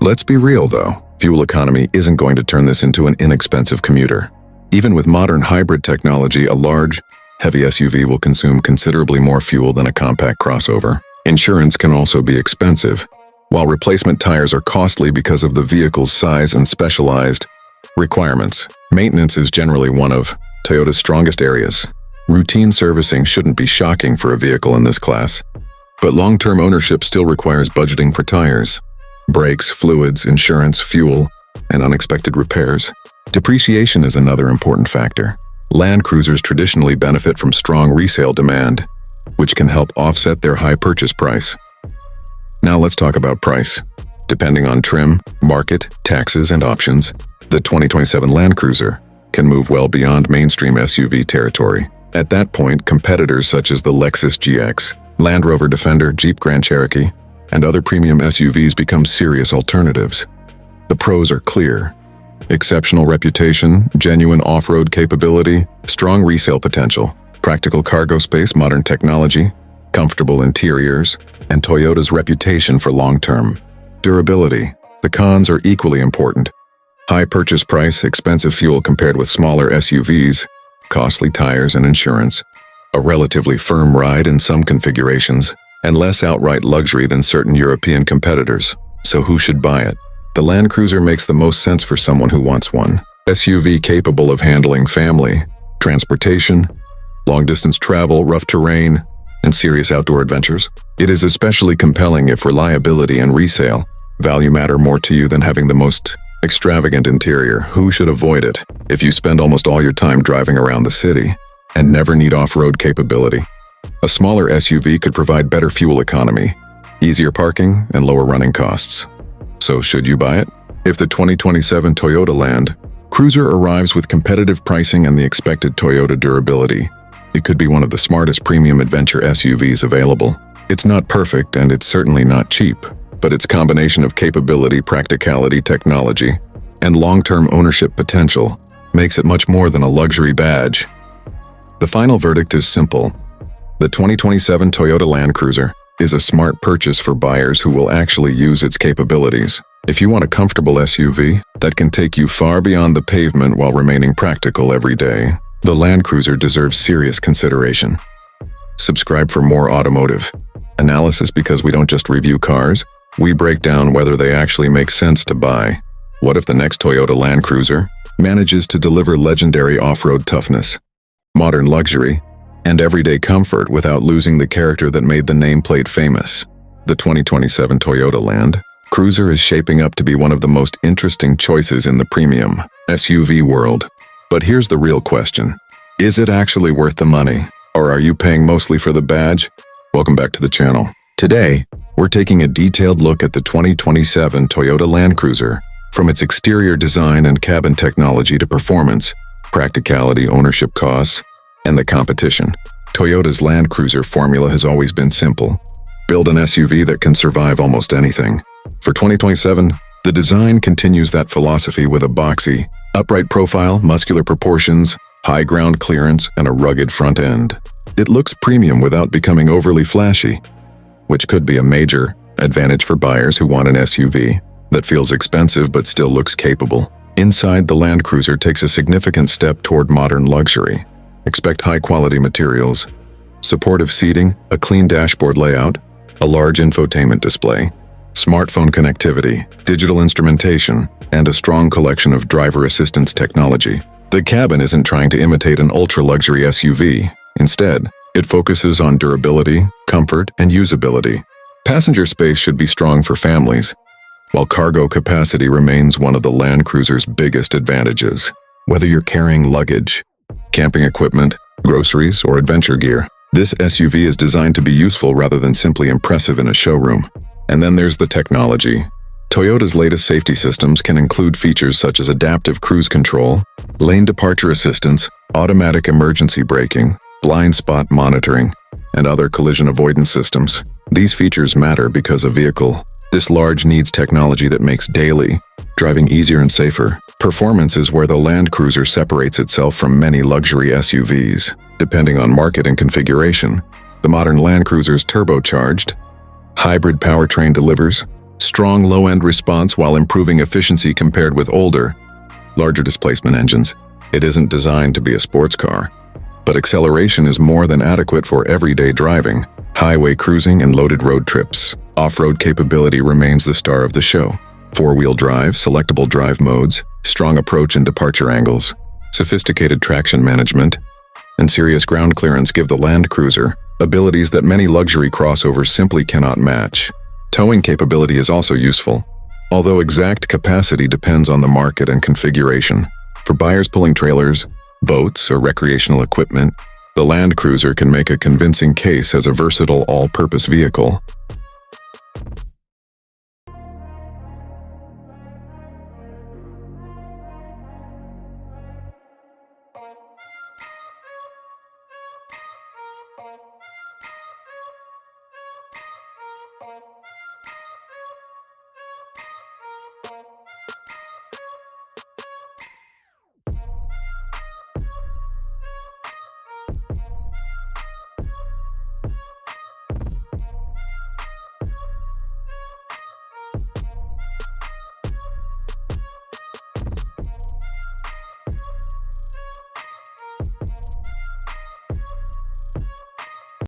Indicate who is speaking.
Speaker 1: Let's be real though, fuel economy isn't going to turn this into an inexpensive commuter. Even with modern hybrid technology, a large, heavy SUV will consume considerably more fuel than a compact crossover. Insurance can also be expensive, while replacement tires are costly because of the vehicle's size and specialized requirements. Maintenance is generally one of Toyota's strongest areas. Routine servicing shouldn't be shocking for a vehicle in this class, but long-term ownership still requires budgeting for tires, brakes, fluids, insurance, fuel, and unexpected repairs. Depreciation is another important factor. Land Cruisers traditionally benefit from strong resale demand, which can help offset their high purchase price. Now let's talk about price. Depending on trim, market, taxes, and options, the 2027 Land Cruiser can move well beyond mainstream SUV territory. At that point, competitors such as the Lexus GX, Land Rover Defender, Jeep Grand Cherokee, and other premium SUVs become serious alternatives. The pros are clear: exceptional reputation, genuine off-road capability, strong resale potential, practical cargo space, modern technology, comfortable interiors, and Toyota's reputation for long-term durability. The cons are equally important: high purchase price, expensive fuel compared with smaller SUVs, costly tires and insurance, a relatively firm ride in some configurations, and less outright luxury than certain European competitors. So who should buy it? The Land Cruiser makes the most sense for someone who wants one. SUV capable of handling family, transportation, long-distance travel, rough terrain, and serious outdoor adventures. It is especially compelling if reliability and resale value matter more to you than having the most extravagant interior. Who should avoid it? If you spend almost all your time driving around the city and never need off-road capability, a smaller SUV could provide better fuel economy, easier parking, and lower running costs. So should you buy it? If the 2027 Toyota Land Cruiser arrives with competitive pricing and the expected Toyota durability, it could be one of the smartest premium adventure SUVs available. It's not perfect and it's certainly not cheap, but its combination of capability, practicality, technology, and long-term ownership potential makes it much more than a luxury badge. The final verdict is simple: the 2027 Toyota Land Cruiser is a smart purchase for buyers who will actually use its capabilities. If you want a comfortable SUV that can take you far beyond the pavement while remaining practical every day, the Land Cruiser deserves serious consideration. Subscribe for more automotive analysis, because we don't just review cars, we break down whether they actually make sense to buy. What if the next Toyota Land Cruiser manages to deliver legendary off-road toughness, modern luxury, and everyday comfort without losing the character that made the nameplate famous? The 2027 Toyota Land Cruiser is shaping up to be one of the most interesting choices in the premium SUV world. But here's the real question: is it actually worth the money, or are you paying mostly for the badge? Welcome back to the channel. Today, we're taking a detailed look at the 2027 Toyota Land Cruiser, from its exterior design and cabin technology to performance, practicality, ownership costs, and the competition. Toyota's Land Cruiser formula has always been simple: build an SUV that can survive almost anything. For 2027, the design continues that philosophy with a boxy, upright profile, muscular proportions, high ground clearance, and a rugged front end. It looks premium without becoming overly flashy, which could be a major advantage for buyers who want an SUV that feels expensive but still looks capable. Inside, the Land Cruiser takes a significant step toward modern luxury. Expect high-quality materials, supportive seating, a clean dashboard layout, a large infotainment display, smartphone connectivity, digital instrumentation, and a strong collection of driver assistance technology. The cabin isn't trying to imitate an ultra-luxury SUV. Instead, it focuses on durability, comfort, and usability. Passenger space should be strong for families, while cargo capacity remains one of the Land Cruiser's biggest advantages. Whether you're carrying luggage, camping equipment, groceries, or adventure gear, this SUV is designed to be useful rather than simply impressive in a showroom. And then there's the technology. Toyota's latest safety systems can include features such as adaptive cruise control, lane departure assistance, automatic emergency braking, blind spot monitoring, and other collision avoidance systems. These features matter because a vehicle this large needs technology that makes daily driving easier and safer. Performance is where the Land Cruiser separates itself from many luxury SUVs. Depending on market and configuration, the modern Land Cruiser's turbocharged hybrid powertrain delivers strong low-end response while improving efficiency compared with older, larger displacement engines. It isn't designed to be a sports car, but acceleration is more than adequate for everyday driving, highway cruising, and loaded road trips. Off-road capability remains the star of the show. Four-wheel drive, selectable drive modes, strong approach and departure angles, sophisticated traction management, and serious ground clearance give the Land Cruiser abilities that many luxury crossovers simply cannot match. Towing capability is also useful, although exact capacity depends on the market and configuration. For buyers pulling trailers, boats, or recreational equipment, the Land Cruiser can make a convincing case as a versatile all-purpose vehicle.